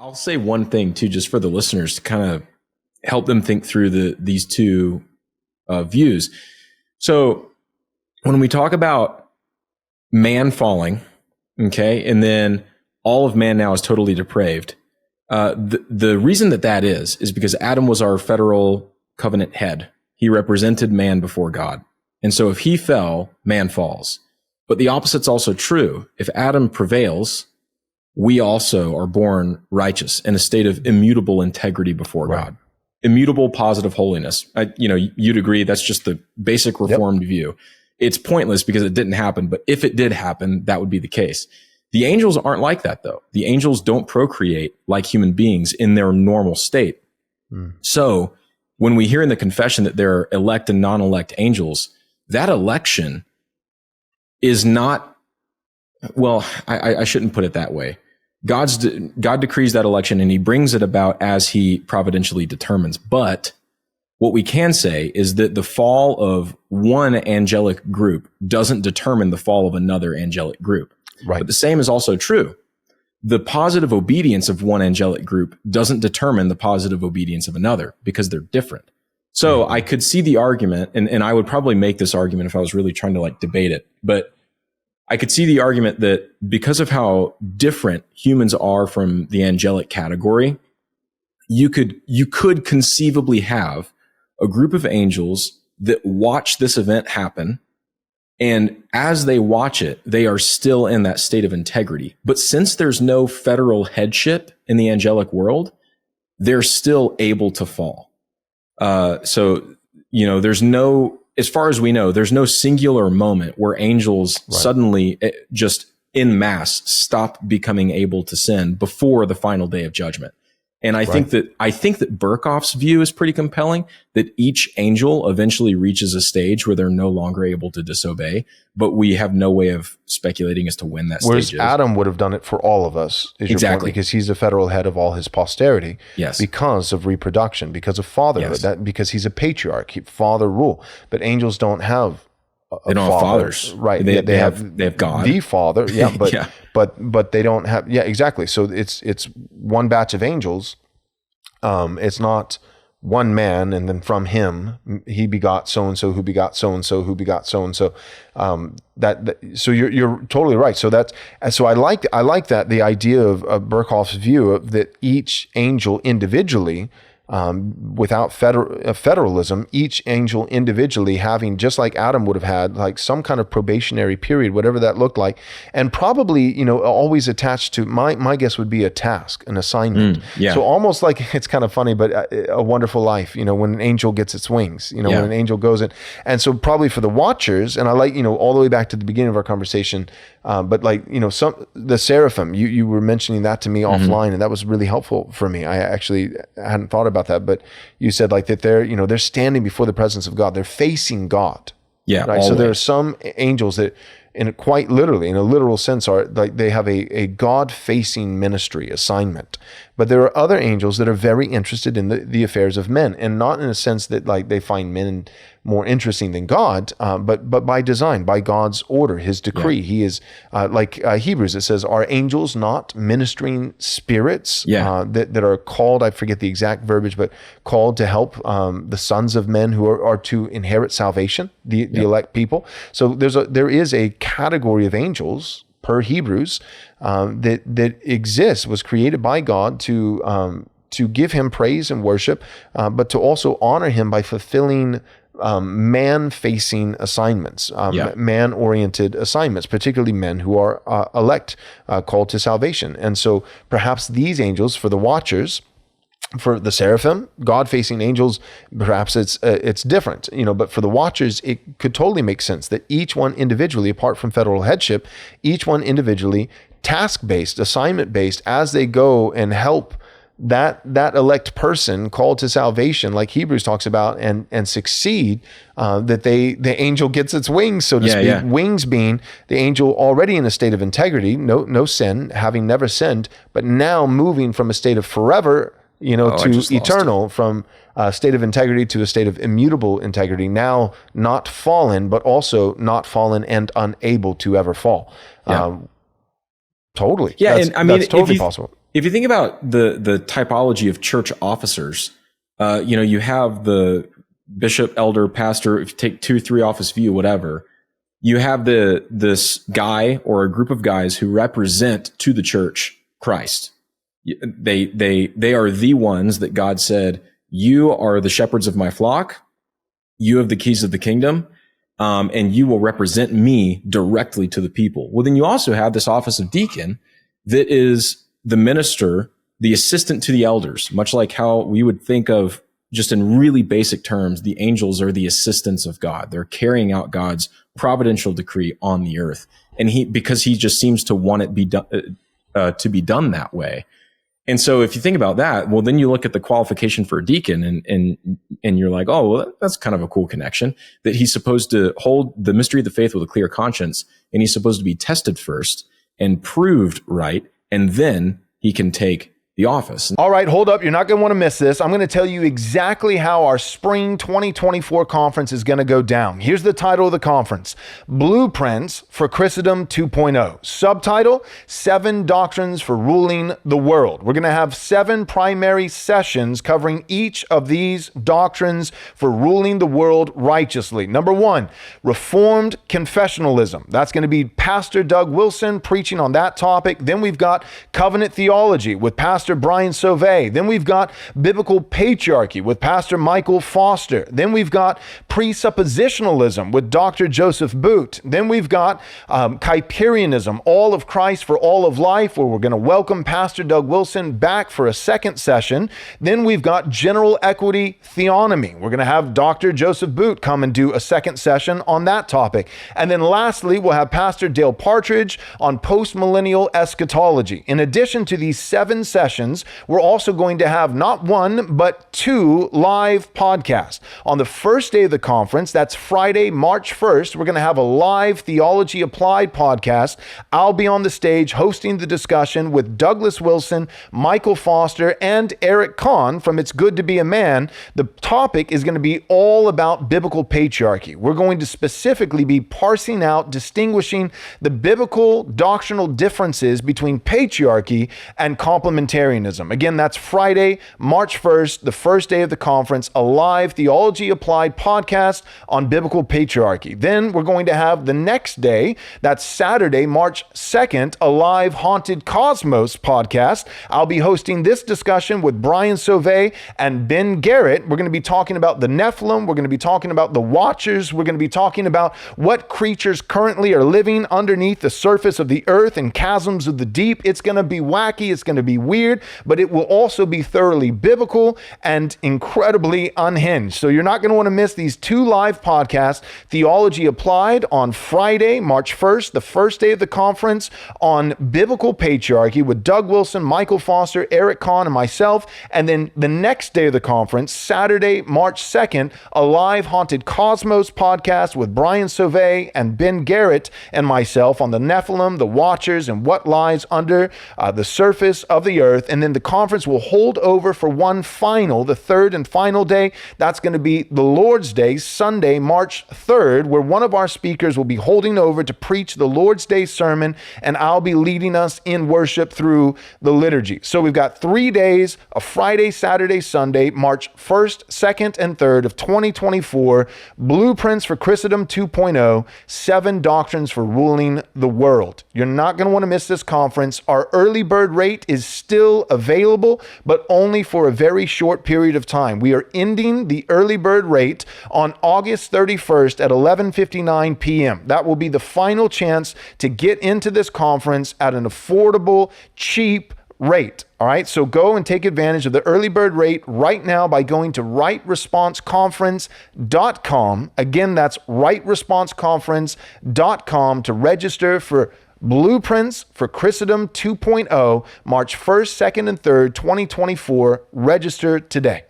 I'll say one thing too, just for the listeners to kind of help them think through these two views. So when we talk about man falling, okay, and then all of man now is totally depraved. The reason that is because Adam was our federal covenant head. He represented man before God. And so if he fell, man falls. But the opposite's also true. If Adam prevails, we also are born righteous in a state of immutable integrity before God. Immutable positive holiness. You'd agree that's just the basic Reformed view. It's pointless because it didn't happen, but if it did happen, that would be the case. The angels aren't like that, though. The angels don't procreate like human beings in their normal state. So when we hear in the confession that there are elect and non-elect angels, that election is not, well, I shouldn't put it that way. God decrees that election and he brings it about as he providentially determines. But what we can say is that the fall of one angelic group doesn't determine the fall of another angelic group. Right. But the same is also true. The positive obedience of one angelic group doesn't determine the positive obedience of another because they're different. So I could see the argument, and I would probably make this argument if I was really trying to debate it, but I could see the argument that because of how different humans are from the angelic category, you could conceivably have a group of angels that watch this event happen, and as they watch it, they are still in that state of integrity. But since there's no federal headship in the angelic world, they're still able to fall. So, there's no, as far as we know, there's no singular moment where angels suddenly just en masse stop becoming able to sin before the final day of judgment. And I think that Berkhoff's view is pretty compelling, that each angel eventually reaches a stage where they're no longer able to disobey, but we have no way of speculating as to when that stage is. Whereas Adam would have done it for all of us, is your point, because he's the federal head of all his posterity, because of reproduction, because of fatherhood, because he's a patriarch, father rule. But angels don't have they don't have fathers, right? They have God, the Father, but they don't have, exactly. So it's one batch of angels. It's not one man, and then from him he begot so and so, who begot so and so, who begot so and so. So you're totally right. So I like that the idea of Berkhoff's view of that each angel individually. Without federalism, each angel individually having, just like Adam would have had, some kind of probationary period, whatever that looked like, and probably, always attached to, my guess would be a task, an assignment. So almost like, it's kind of funny, but a Wonderful Life, when an angel gets its wings, when an angel goes in. And so probably for the watchers, and I like, all the way back to the beginning of our conversation, but the seraphim, you were mentioning that to me offline, and that was really helpful for me. I actually hadn't thought about that, but you said that they're standing before the presence of God. They're facing God. Right. Always. So there are some angels that, quite literally, in a literal sense, are they have a God-facing ministry assignment. But there are other angels that are very interested in the affairs of men, and not in a sense that they find men more interesting than God, but by design, by God's order, his decree. He is Hebrews, it says, are angels not ministering spirits that are called, I forget the exact verbiage, but called to help the sons of men who are to inherit salvation, the elect people. So there is a category of angels per Hebrews that exists, was created by God to give him praise and worship, but to also honor him by fulfilling man-facing assignments, man-oriented assignments, particularly men who are elect, called to salvation. And so perhaps these angels, for the watchers, for the seraphim, God-facing angels, perhaps it's different, but for the watchers, it could totally make sense that each one individually, apart from federal headship, each one individually, task-based, assignment-based, as they go and help that elect person called to salvation, like Hebrews talks about, and succeed, that the angel gets its wings, so to speak. Wings being the angel already in a state of integrity, no sin, having never sinned, but now moving from a state of forever, to eternal, from a state of integrity to a state of immutable integrity. Now not fallen, but also not fallen and unable to ever fall. Totally. Yeah, that's totally possible. if you think about the typology of church officers, you have the bishop, elder, pastor. If you take 2-3 office view, whatever, you have this guy or a group of guys who represent to the church Christ. They are the ones that God said, you are the shepherds of my flock. You have the keys of the kingdom. And you will represent me directly to the people. Well, then you also have this office of deacon that is the minister, the assistant to the elders, much like how we would think of, just in really basic terms, the angels are the assistants of God. They're carrying out God's providential decree on the earth. And because he just seems to want it to be done that way. And so if you think about that, well, then you look at the qualification for a deacon and you're like, oh, well, that's kind of a cool connection, that he's supposed to hold the mystery of the faith with a clear conscience, and he's supposed to be tested first and proved right, and then he can take the office. All right, hold up. You're not going to want to miss this. I'm going to tell you exactly how our spring 2024 conference is going to go down. Here's the title of the conference: Blueprints for Christendom 2.0. Subtitle: 7 Doctrines for Ruling the World. We're going to have 7 primary sessions covering each of these doctrines for ruling the world righteously. Number 1, Reformed Confessionalism. That's going to be Pastor Doug Wilson preaching on that topic. Then we've got Covenant Theology with Pastor Brian Sauvé. Then we've got Biblical Patriarchy with Pastor Michael Foster. Then we've got Presuppositionalism with Dr. Joseph Boot. Then we've got Kuyperianism, All of Christ for All of Life, where we're going to welcome Pastor Doug Wilson back for a second session. Then we've got General Equity Theonomy. We're going to have Dr. Joseph Boot come and do a second session on that topic. And then lastly, we'll have Pastor Dale Partridge on postmillennial eschatology. In addition to these 7 sessions, we're also going to have not 1, but 2 live podcasts. On the first day of the conference, that's Friday, March 1st, we're going to have a live Theology Applied podcast. I'll be on the stage hosting the discussion with Douglas Wilson, Michael Foster, and Eric Kahn from It's Good to Be a Man. The topic is going to be all about biblical patriarchy. We're going to specifically be parsing out, distinguishing the biblical doctrinal differences between patriarchy and complementarianism. Again, that's Friday, March 1st, the first day of the conference, a live Theology Applied podcast on biblical patriarchy. Then we're going to have the next day, that's Saturday, March 2nd, a live Haunted Cosmos podcast. I'll be hosting this discussion with Brian Sauvé and Ben Garrett. We're going to be talking about the Nephilim. We're going to be talking about the Watchers. We're going to be talking about what creatures currently are living underneath the surface of the earth and chasms of the deep. It's going to be wacky. It's going to be weird, but it will also be thoroughly biblical and incredibly unhinged. So you're not going to want to miss these 2 live podcasts: Theology Applied on Friday, March 1st, the first day of the conference, on biblical patriarchy with Doug Wilson, Michael Foster, Eric Kahn, and myself. And then the next day of the conference, Saturday, March 2nd, a live Haunted Cosmos podcast with Brian Sauvé and Ben Garrett and myself on the Nephilim, the Watchers, and what lies under the surface of the earth. And then the conference will hold over for one final, the third and final day. That's going to be the Lord's Day, Sunday, March 3rd, where one of our speakers will be holding over to preach the Lord's Day sermon, and I'll be leading us in worship through the liturgy. So we've got 3 days, a Friday, Saturday, Sunday, March 1st, 2nd, and 3rd of 2024, Blueprints for Christendom 2.0, 7 Doctrines for Ruling the World. You're not going to want to miss this conference. Our early bird rate is still available, but only for a very short period of time. We are ending the early bird rate on August 31st at 11:59 p.m. That will be the final chance to get into this conference at an affordable, cheap rate. All right, so go and take advantage of the early bird rate right now by going to rightresponseconference.com. Again, that's rightresponseconference.com to register for Blueprints for Christendom 2.0, March 1st, 2nd, and 3rd, 2024. Register today.